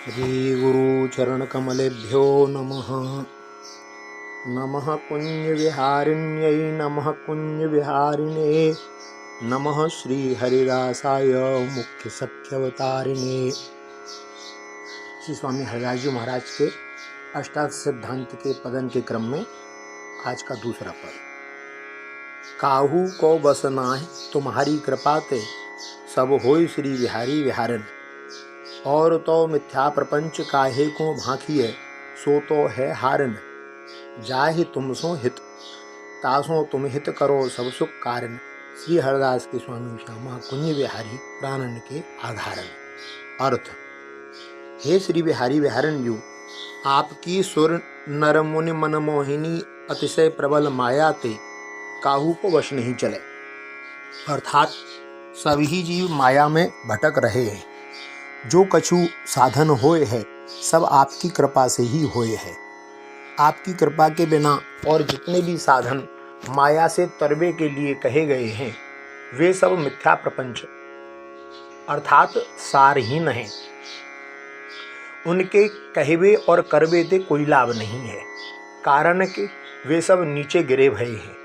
श्रीगुरुचरणकमलेभ्यो नमः। नमः कुञ्जविहारिण्यै नमः कुञ्जविहारिणे नमः श्रीहरिदासाय मुख्यसख्यवतारिणे। श्री स्वामी हरिदास जी महाराज के अष्टादश सिद्धांत के पदन के क्रम में आज का दूसरा पद। काहू को बस नाहि तुम्हारी कृपा ते, सब होय श्री विहारी विहारन। और तो मिथ्या प्रपंच काहे को भांखिए, सो तो है हारन। जाहि तुम सो हित, तासो तुम हित करो सब सुख कारण। श्री हरिदास के स्वामी श्यामा कुंज विहारी प्राणन के आधारन। अर्थ: हे श्री विहारी विहारन जी, आपकी सुर नर मुनि मन मोहिनी अतिशय प्रबल माया ते काहू को वश नहीं चले। अर्थात सभी जीव माया में भटक रहे हैं। जो कछु साधन होए है, सब आपकी कृपा से ही होए है। आपकी कृपा के बिना और जितने भी साधन माया से तरबे के लिए कहे गए हैं, वे सब मिथ्या प्रपंच अर्थात सारहीन हैं। उनके कहवे और करवे से कोई लाभ नहीं है, कारण कि वे सब नीचे गिरे भये हैं।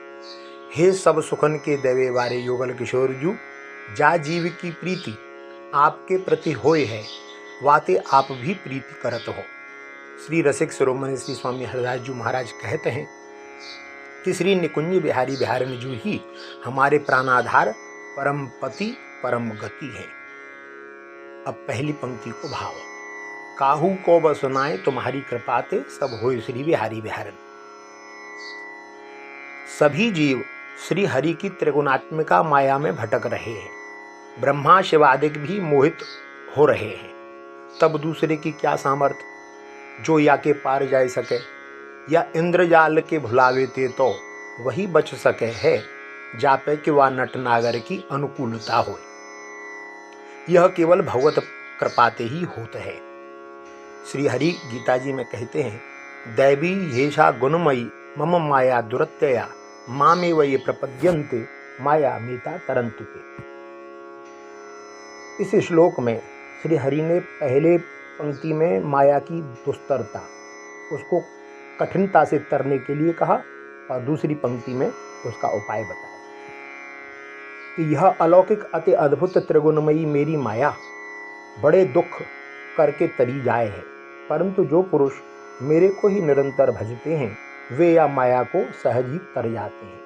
हे सब सुखन के देवे वारे योगल किशोर जू, जा जीव की प्रीति आपके प्रति होए है, वाते आप भी प्रीति करत हो। श्री रसिक शिरोमणि श्री स्वामी हरिदास जी महाराज कहते हैं कि श्री निकुंज बिहारी बिहारन जू ही हमारे प्राणाधार, परम पति, परम गति है। अब पहली पंक्ति को भाव। काहू को बसनाए तुम्हारी कृपाते, सब होए श्री बिहारी बिहारन। सभी जीव श्री हरि की त्रिगुणात्मिका माया में भटक रहे हैं। ब्रह्मा शिवादिक भी मोहित हो रहे हैं। तब दूसरे की क्या सामर्थ जो या के पार जाए सके, या इंद्रजाल के भुलावे ते तो वही बच सके है, जापे कि वह नटनागर की अनुकूलता हो। यह केवल भगवत कृपाते ही होता है। श्री हरि गीता जी में कहते हैं, दैवी येषा गुणमयी मम माया दुरत्यया, मामेव ये प्रपद्यन्ते माया मीता तरंतुते। इस श्लोक में श्री हरि ने पहले पंक्ति में माया की दुस्तरता, उसको कठिनता से तरने के लिए कहा, और दूसरी पंक्ति में उसका उपाय बताया कि यह अलौकिक अति अद्भुत त्रिगुणमयी मेरी माया बड़े दुख करके तरी जाए है, परंतु जो पुरुष मेरे को ही निरंतर भजते हैं, वे या माया को सहज ही तर जाते हैं।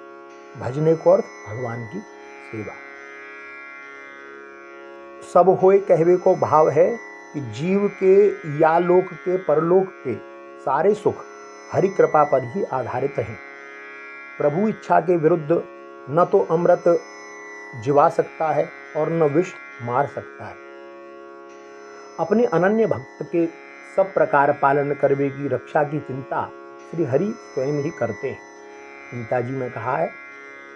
भजने को अर्थ भगवान की सेवा। सब होए कहवे को भाव है कि जीव के या लोक के परलोक के सारे सुख हरि कृपा पर ही आधारित हैं। प्रभु इच्छा के विरुद्ध न तो अमृत जिवा सकता है और न विष मार सकता है। अपने अनन्य भक्त के सब प्रकार पालन करवे की रक्षा की चिंता श्री हरि स्वयं ही करते हैं। गीता जी में कहा है,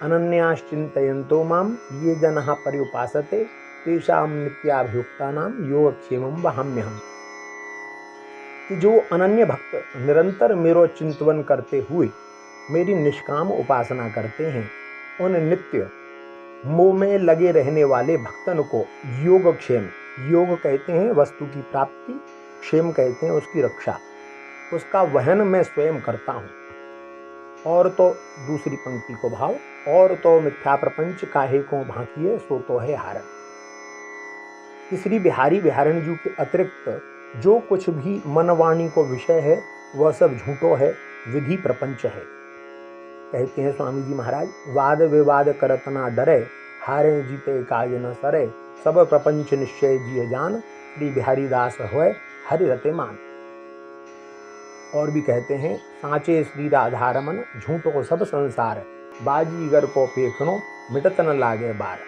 अनन्याश्चिंतयन्तो माम ये जनः पर्युपासते, तेषां नित्याभियुक्तानां योगक्षेमं वहाम्यहम्। कि जो अनन्य भक्त निरंतर मेरो चिंतन करते हुए मेरी निष्काम उपासना करते हैं, उन नित्य मोह में लगे रहने वाले भक्तन को योगक्षेम, योग कहते हैं वस्तु की प्राप्ति, क्षेम कहते हैं उसकी रक्षा, उसका वहन मैं स्वयं करता हूँ। और तो दूसरी पंक्ति को भाव, और तो मिथ्या प्रपंच काहे को भांकिए, सो तो है हारन। श्री बिहारी बिहारन जी के अतिरिक्त जो कुछ भी मनवाणी को विषय है, वह सब झूठो है, विधि प्रपंच है। कहते हैं स्वामी जी महाराज, वाद विवाद करत ना डरे, हारे जीते काज न सरे, सब प्रपंच निश्चय जिय जान, श्री बिहारी दास होए हरि रते मान। और भी कहते हैं, सांचे श्री राधा रमन, झूठो सब संसार, बाजीगर को पेखनो, मिटत न लागे बार।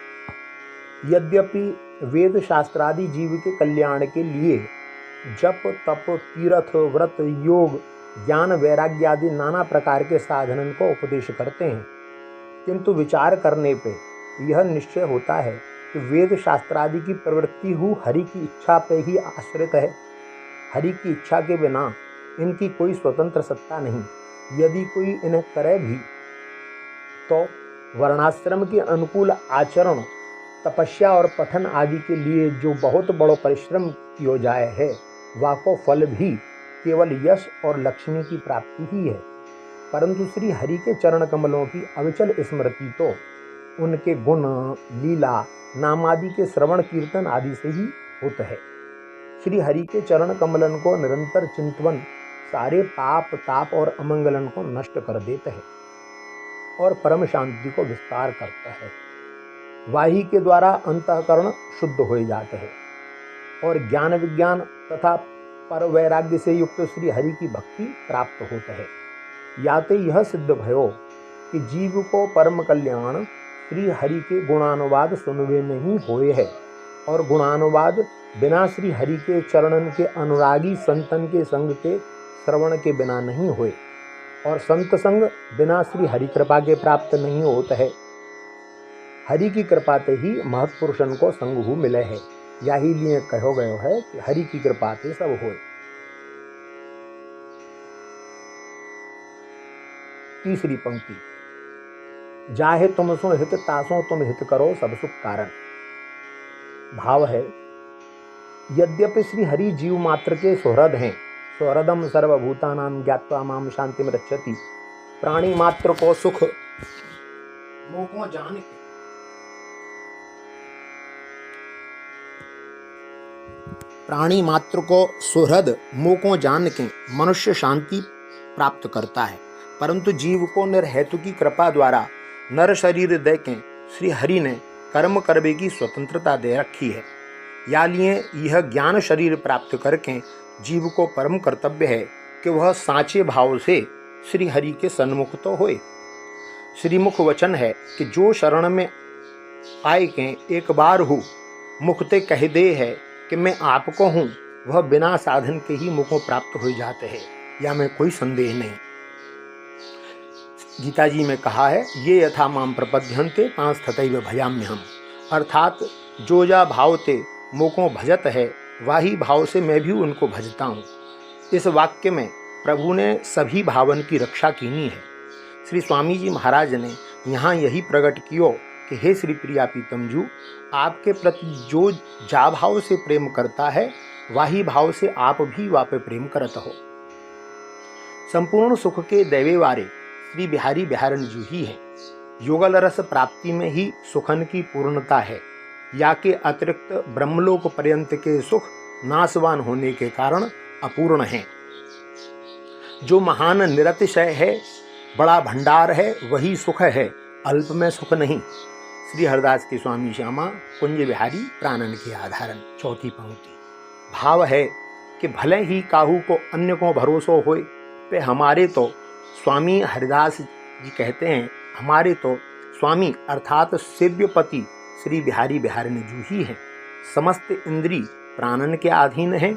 यद्यपि वेद शास्त्रादि जीव के कल्याण के लिए जप तप तीर्थ व्रत योग ज्ञान वैराग्य आदि नाना प्रकार के साधनों को उपदेश करते हैं, किंतु विचार करने पे यह निश्चय होता है कि वेद शास्त्रादि की प्रवृत्ति हु हरि की इच्छा पे ही आश्रित है। हरि की इच्छा के बिना इनकी कोई स्वतंत्र सत्ता नहीं। यदि कोई इन्हें करे भी तो वर्णाश्रम के अनुकूल आचरण, तपस्या और पठन आदि के लिए जो बहुत बड़ो परिश्रम किया जाए है, वाको फल भी केवल यश और लक्ष्मी की प्राप्ति ही है, परंतु श्री हरि के चरण कमलों की अविचल स्मृति तो उनके गुण, लीला, नाम आदि के श्रवण कीर्तन आदि से ही होता है। श्री हरि के चरण कमलन को निरंतर चिंतवन सारे पाप, ताप और अमंगलन को नष्ट कर देता है और परम शांति को विस्तार करता है। वाही के द्वारा अंतःकरण शुद्ध हो जाता है और ज्ञान विज्ञान तथा पर वैराग्य से युक्त श्री हरि की भक्ति प्राप्त होता है। याते यह सिद्ध भयो कि जीव को परम कल्याण श्री हरि के गुणानुवाद सुनवे नहीं होए है, और गुणानुवाद बिना श्री हरि के चरणन के अनुरागी संतन के संग के श्रवण के बिना नहीं होए, और संत संग बिना श्री हरि कृपा के प्राप्त नहीं होता है। हरि की कृपा ते ही महत्पुरुषन को संग मिले है, यही लिए कहो गयो है कि हरि की कृपा ते सब होए। तीसरी पंक्ति, जाहे तुम सो हित तासो तुम हित करो सब सुख कारण। भाव है, यद्यपि श्री हरि जीव मात्र के सुहृद हैं, सुहृदम सर्वभूतानां ज्ञात्वा माम शांतिम रक्षति, प्राणी मात्र को सुख मोको जान के प्राणी मात्र को सुहृद मोको जान के मनुष्य शांति प्राप्त करता है, परंतु जीव को निर्हेतु की कृपा द्वारा नर शरीर दे के श्री हरि ने कर्म करने की स्वतंत्रता दे रखी है। या लिए यह ज्ञान शरीर प्राप्त करके जीव को परम कर्तव्य है कि वह साचे भाव से श्री हरि के सन्मुख तो होए। श्रीमुख वचन है कि जो शरण में आए के एक बार हो मुखते कह दे है कि मैं आपको हूँ, वह बिना साधन के ही मुखों प्राप्त हो जाते हैं, या में कोई संदेह नहीं। गीता जी में कहा है, ये यथा माम प्रपद्यन्ते तांस तथैव भजाम्यहम्, अर्थात जो जा भावते मोको भजत है, वही भाव से मैं भी उनको भजता हूँ। इस वाक्य में प्रभु ने सभी भावन की रक्षा कीनी है। श्री स्वामी जी महाराज ने यहाँ यही प्रकट कियो कि हे श्री प्रिया पीतमजू, आपके प्रति जो जा भाव से प्रेम करता है, वही भाव से आप भी वापे प्रेम करत हो। संपूर्ण सुख के दैवे वारे श्री बिहारी बिहारन जी ही है। योगल रस प्राप्ति में ही सुखन की पूर्णता है, या के अतिरिक्त ब्रह्मलोक पर्यंत के सुख नाशवान होने के कारण अपूर्ण हैं। जो महान निरतिशय है, बड़ा भंडार है, वही सुख है, अल्प में सुख नहीं। श्री हरदास के स्वामी श्यामा कुंज बिहारी प्राणन के आधारन। चौथी पंक्ति, भाव है कि भले ही काहू को अन्य को भरोसो होए, पे हमारे तो स्वामी हरिदास जी कहते हैं, हमारे तो स्वामी अर्थात सेव्यपति श्री बिहारी बिहारन जू ही हैं। समस्त इंद्री प्राणन के अधीन हैं।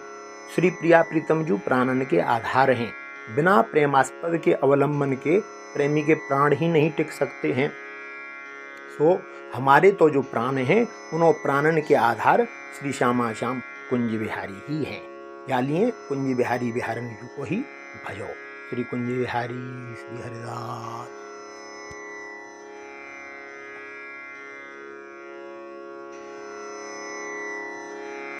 श्री प्रिया प्रीतमजू प्राणन के आधार हैं। बिना प्रेमास्पद के अवलंबन के प्रेमी के प्राण ही नहीं टिक सकते हैं। सो हमारे तो जो प्राण हैं, उन्हों प्राणन के आधार श्री श्यामा श्याम कुंज बिहारी ही हैं। या लिए कुंज बिहारी बिहारन जू को ही भजो। श्री कुंज बिहारी श्री हरिदास।